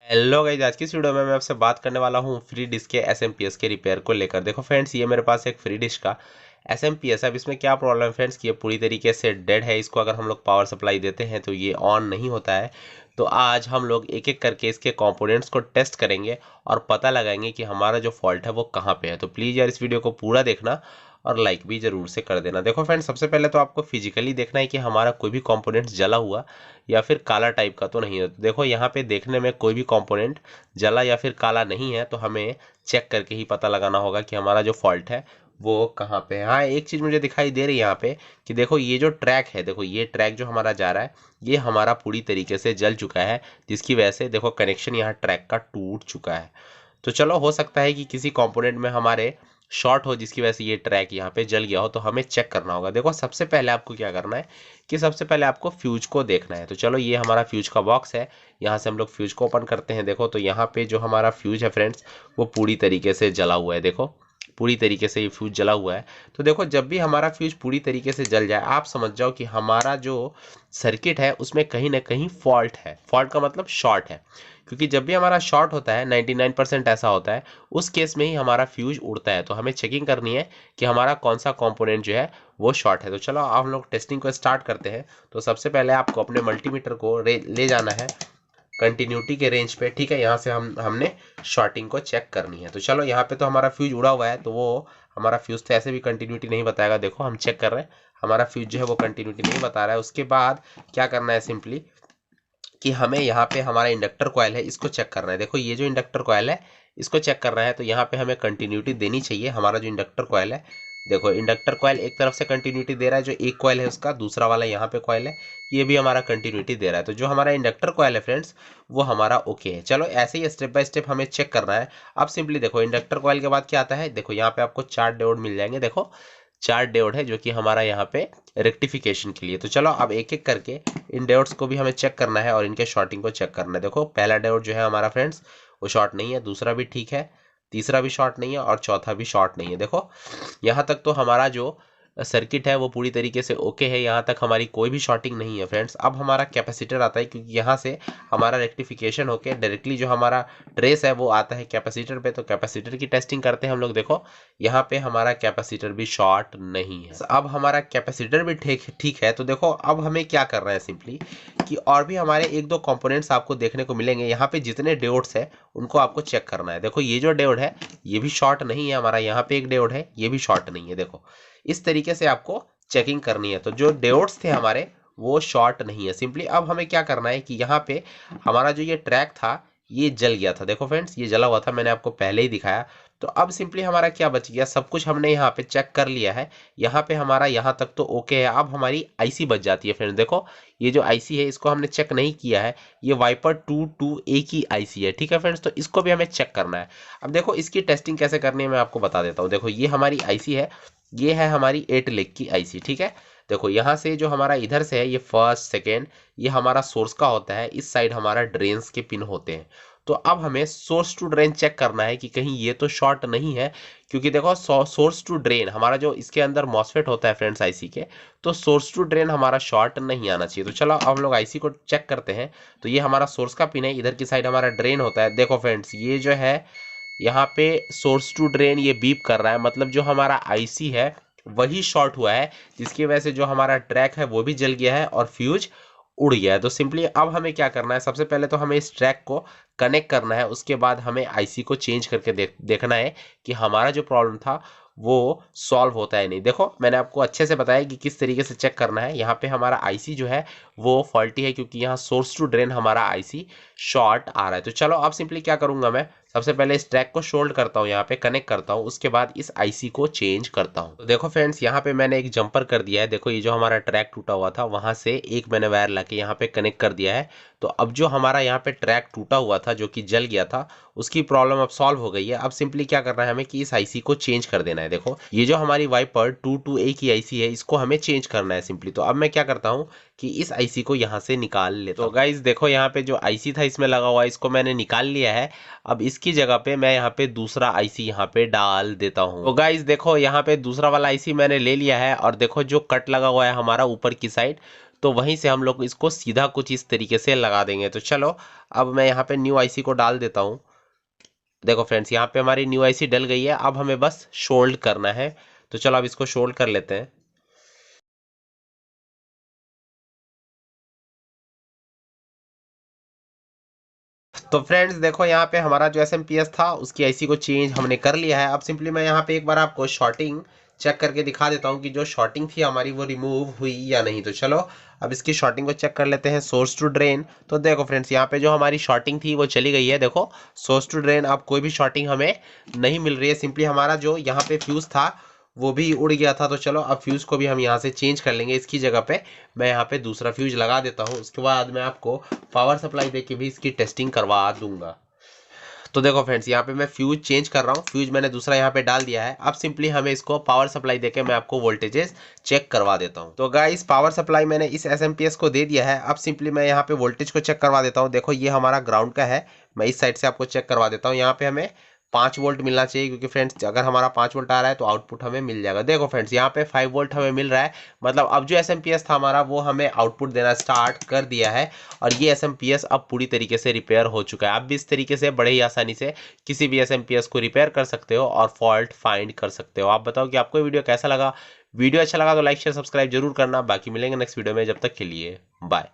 Hello guys, आज की इस वीडियो में मैं आपसे बात करने वाला हूँ फ्री डिश के एसएमपीएस के रिपेयर को लेकर। देखो फ्रेंड्स, ये मेरे पास एक फ्री डिश का एसएमपीएस है। अब इसमें क्या प्रॉब्लम है फ्रेंड्स कि ये पूरी तरीके से डेड है। इसको अगर हम लोग पावर सप्लाई देते हैं तो ये ऑन नहीं होता है। तो आज हम लोग एक एक करके इसके कंपोनेंट्स को टेस्ट करेंगे और पता लगाएंगे कि हमारा जो फॉल्ट है वो कहाँ पे है। तो प्लीज़ यार इस वीडियो को पूरा देखना और लाइक भी जरूर से कर देना। देखो फ्रेंड्स, सबसे पहले तो आपको फिजिकली देखना है कि हमारा कोई भी कंपोनेंट जला हुआ या फिर काला टाइप का तो नहीं है। देखो यहाँ पे देखने में कोई भी कंपोनेंट जला या फिर काला नहीं है, तो हमें चेक करके ही पता लगाना होगा कि हमारा जो फॉल्ट है वो कहाँ पे है। हाँ, एक चीज़ मुझे दिखाई दे रही है यहाँ पे कि देखो ये जो ट्रैक है, देखो ये ट्रैक जो हमारा जा रहा है ये हमारा पूरी तरीके से जल चुका है, जिसकी वजह से देखो कनेक्शन यहाँ ट्रैक का टूट चुका है। तो चलो, हो सकता है कि किसी कंपोनेंट में हमारे शॉर्ट हो जिसकी वजह से ये ट्रैक यहाँ पे जल गया हो, तो हमें चेक करना होगा। देखो सबसे पहले आपको क्या करना है कि सबसे पहले आपको फ्यूज को देखना है। तो चलो, ये हमारा फ्यूज का बॉक्स है, यहाँ से हम लोग फ्यूज को ओपन करते हैं। देखो तो यहाँ पे जो हमारा फ्यूज है फ्रेंड्स, वो पूरी तरीके से जला हुआ है। देखो पूरी तरीके से ये फ्यूज जला हुआ है। तो देखो, जब भी हमारा फ्यूज पूरी तरीके से जल जाए, आप समझ जाओ कि हमारा जो सर्किट है उसमें कहीं ना कहीं फॉल्ट है। फॉल्ट का मतलब शॉर्ट है, क्योंकि जब भी हमारा शॉर्ट होता है 99% ऐसा होता है, उस केस में ही हमारा फ्यूज उड़ता है। तो हमें चेकिंग करनी है कि हमारा कौन सा कंपोनेंट जो है वो शॉर्ट है। तो चलो अब हम लोग टेस्टिंग को स्टार्ट करते हैं। तो सबसे पहले आपको अपने मल्टीमीटर को ले जाना है कंटिन्यूटी के रेंज पे, ठीक है। यहाँ से हमने शॉर्टिंग को चेक करनी है। तो चलो, यहाँ पे तो हमारा फ्यूज उड़ा हुआ है, तो वो हमारा फ्यूज तो ऐसे भी कंटिन्यूटी नहीं बताएगा। देखो हम चेक कर रहे हैं, हमारा फ्यूज जो है वो कंटिन्यूटी नहीं बता रहा है। उसके बाद क्या करना है, सिंपली कि हमें यहाँ पे हमारा इंडक्टर कॉयल है इसको चेक करना है। देखो ये जो इंडक्टर कॉयल है इसको चेक करना है, तो यहाँ पे हमें कंटिन्यूटी देनी चाहिए। हमारा जो इंडक्टर कॉयल है, देखो इंडक्टर कॉयल एक तरफ से कंटिन्यूटी दे रहा है, जो एक कॉयल है उसका, दूसरा वाला यहाँ पे कॉयल है ये भी हमारा कंटिन्यूटी दे रहा है। तो जो हमारा इंडक्टर कॉयल है फ्रेंड्स, वो हमारा ओके है। चलो, ऐसे ही स्टेप बाय स्टेप हमें चेक करना है। अब सिंपली देखो, इंडक्टर कॉयल के बाद क्या आता है, देखो यहाँ पे आपको 4 डायोड मिल जाएंगे। देखो 4 डायोड है जो कि हमारा यहाँ पे रेक्टिफिकेशन के लिए। तो चलो अब एक एक करके इन डायोड्स को भी हमें चेक करना है और इनके शॉर्टिंग को चेक करना है। देखो पहला डायोड जो है हमारा फ्रेंड्स, वो शॉर्ट नहीं है, दूसरा भी ठीक है, तीसरा भी शॉर्ट नहीं है और चौथा भी शॉर्ट नहीं है। देखो यहाँ तक तो हमारा जो सर्किट है वो पूरी तरीके से ओके है, यहाँ तक हमारी कोई भी शॉर्टिंग नहीं है फ्रेंड्स। अब हमारा कैपेसिटर आता है, क्योंकि यहाँ से हमारा रेक्टिफिकेशन होके डायरेक्टली जो हमारा ट्रेस है वो आता है कैपेसिटर पे। तो कैपेसिटर की टेस्टिंग करते हैं हम लोग। देखो यहाँ पे हमारा कैपेसिटर भी शॉर्ट नहीं है। अब हमारा कैपेसिटर भी ठीक ठीक है। तो देखो अब हमें क्या करना है, सिंपली कि और भी हमारे एक दो कंपोनेंट्स आपको देखने को मिलेंगे। यहाँ पे जितने डायोड्स है उनको आपको चेक करना है। देखो ये जो डायोड है ये भी शॉर्ट नहीं है हमारा, यहाँ पे एक डायोड है ये भी शॉर्ट नहीं है। देखो इस तरीके से आपको चेकिंग करनी है। तो जो डायोड्स थे हमारे वो शॉर्ट नहीं है। सिंपली अब हमें क्या करना है कि यहाँ पे हमारा जो ये ट्रैक था ये जल गया था। देखो फ्रेंड्स, ये जला हुआ था, मैंने आपको पहले ही दिखाया। तो अब सिंपली हमारा क्या बच गया, सब कुछ हमने यहाँ पे चेक कर लिया है। यहाँ पे हमारा यहाँ तक तो ओके है। अब हमारी आईसी बच जाती है फ्रेंड्स। देखो ये जो आईसी है इसको हमने चेक नहीं किया है, ये वाइपर 22A की आईसी है, ठीक है फ्रेंड्स। तो इसको भी हमें चेक करना है। अब देखो इसकी टेस्टिंग कैसे करनी है मैं आपको बता देता हूँ। देखो ये हमारी आईसी है, ये है हमारी 8 लेग की आईसी, ठीक है। देखो यहाँ से जो हमारा इधर से है ये फर्स्ट सेकेंड, ये हमारा सोर्स का होता है, इस साइड हमारा ड्रेन्स के पिन होते हैं। तो अब हमें सोर्स टू ड्रेन चेक करना है कि कहीं ये तो शॉर्ट नहीं है, क्योंकि देखो सोर्स टू ड्रेन हमारा जो इसके अंदर मॉसफेट होता है फ्रेंड्स आईसी के, तो सोर्स टू ड्रेन हमारा शॉर्ट नहीं आना चाहिए। तो चलो अब हम लोग आईसी को चेक करते हैं। तो ये हमारा सोर्स का पिन है, इधर की साइड हमारा ड्रेन होता है। देखो फ्रेंड्स, ये जो है यहाँ पे सोर्स टू ड्रेन ये बीप कर रहा है, मतलब जो हमारा आईसी है वही शॉर्ट हुआ है, जिसकी वजह से जो हमारा ट्रैक है वो भी जल गया है और फ्यूज उड़ गया है। तो सिंपली अब हमें क्या करना है, सबसे पहले तो हमें इस ट्रैक को कनेक्ट करना है। उसके बाद हमें आईसी को चेंज करके देखना है कि हमारा जो प्रॉब्लम था वो सॉल्व होता है नहीं। देखो मैंने आपको अच्छे से बताया कि किस तरीके से चेक करना है। यहाँ पे हमारा आईसी जो है वो फॉल्टी है, क्योंकि यहाँ सोर्स टू ड्रेन हमारा आईसी शॉर्ट आ रहा है। तो चलो अब सिंपली क्या करूंगा, मैं सबसे पहले इस ट्रैक को शोल्ड करता हूँ, यहाँ पे कनेक्ट करता हूँ, उसके बाद इस आईसी को चेंज करता हूँ। तो देखो फ्रेंड्स, यहाँ पे मैंने एक जंपर कर दिया है। देखो ये जो हमारा ट्रैक टूटा हुआ था वहां से एक मैंने वायर लाके यहाँ पे कनेक्ट कर दिया है। तो अब जो हमारा यहाँ पे ट्रैक टूटा हुआ था जो कि जल गया था, उसकी प्रॉब्लम अब सॉल्व हो गई है। अब सिंपली क्या करना है हमें कि इस आईसी को चेंज कर देना है। देखो ये जो हमारी वाइपर 22A की आईसी है इसको हमें चेंज करना है सिंपली। तो अब मैं क्या करता हूँ कि इस आईसी को यहाँ से निकाल लेता हूँ। तो गाइज देखो यहाँ पे जो आईसी था इसमें लगा हुआ है, इसको मैंने निकाल लिया है। अब इसकी जगह पे मैं यहाँ पे दूसरा आईसी यहाँ पे डाल देता हूँ। तो गाइज देखो यहाँ पे दूसरा वाला आईसी मैंने ले लिया है, और देखो जो कट लगा हुआ है हमारा ऊपर की साइड, तो वहीं से हम लोग इसको सीधा कुछ इस तरीके से लगा देंगे। तो चलो अब मैं यहाँ पे न्यू आईसी को डाल देता हूँ। देखो फ्रेंड्स यहाँ पे हमारी न्यू आईसी डल गई है। अब हमें बस शोल्ड करना है। तो चलो अब इसको शोल्ड कर लेते हैं। तो फ्रेंड्स देखो यहाँ पे हमारा जो एसएमपीएस था उसकी आईसी को चेंज हमने कर लिया है। अब सिंपली मैं यहाँ पे एक बार आपको शॉर्टिंग चेक करके दिखा देता हूँ कि जो शॉर्टिंग थी हमारी वो रिमूव हुई या नहीं। तो चलो अब इसकी शॉर्टिंग को चेक कर लेते हैं, सोर्स टू ड्रेन। तो देखो फ्रेंड्स यहाँ पे जो हमारी शॉर्टिंग थी वो चली गई है। देखो सोर्स टू ड्रेन, अब कोई भी शॉर्टिंग हमें नहीं मिल रही है। सिंपली हमारा जो यहाँ पे फ्यूज था वो भी उड़ गया था। तो चलो अब फ्यूज को भी हम यहाँ से चेंज कर लेंगे। इसकी जगह पे मैं यहाँ पे दूसरा फ्यूज लगा देता हूँ। उसके बाद मैं आपको पावर सप्लाई देके भी इसकी टेस्टिंग करवा दूंगा। तो देखो फ्रेंड्स यहाँ पे मैं फ्यूज चेंज कर रहा हूँ। फ्यूज मैंने दूसरा यहाँ पे डाल दिया है। अब सिंपली हमें इसको पावर सप्लाई देके मैं आपको वोल्टेजेस चेक करवा देता हूँ। तो गाइस पावर सप्लाई मैंने इस एसएमपीएस को दे दिया है। अब सिंपली मैं यहाँ पे वोल्टेज को चेक करवा देता हूँ। देखो ये हमारा ग्राउंड का है। मैं इस साइड से आपको चेक करवा देता हूँ। यहाँ पे हमें 5 वोल्ट मिलना चाहिए, क्योंकि फ्रेंड्स अगर हमारा 5 वोल्ट आ रहा है तो आउटपुट हमें मिल जाएगा। देखो फ्रेंड्स यहाँ पे 5 वोल्ट हमें मिल रहा है। मतलब अब जो एसएमपीएस था हमारा वो हमें आउटपुट देना स्टार्ट कर दिया है। और ये एसएमपीएस अब पूरी तरीके से रिपेयर हो चुका है। आप भी इस तरीके से बड़े ही आसानी से किसी भी एसएमपीएस को रिपेयर कर सकते हो और फॉल्ट फाइंड कर सकते हो। आप बताओ कि आपको वीडियो कैसा लगा। वीडियो अच्छा लगा तो लाइक शेयर सब्सक्राइब जरूर करना। बाकी मिलेंगे नेक्स्ट वीडियो में, जब तक के लिए बाय।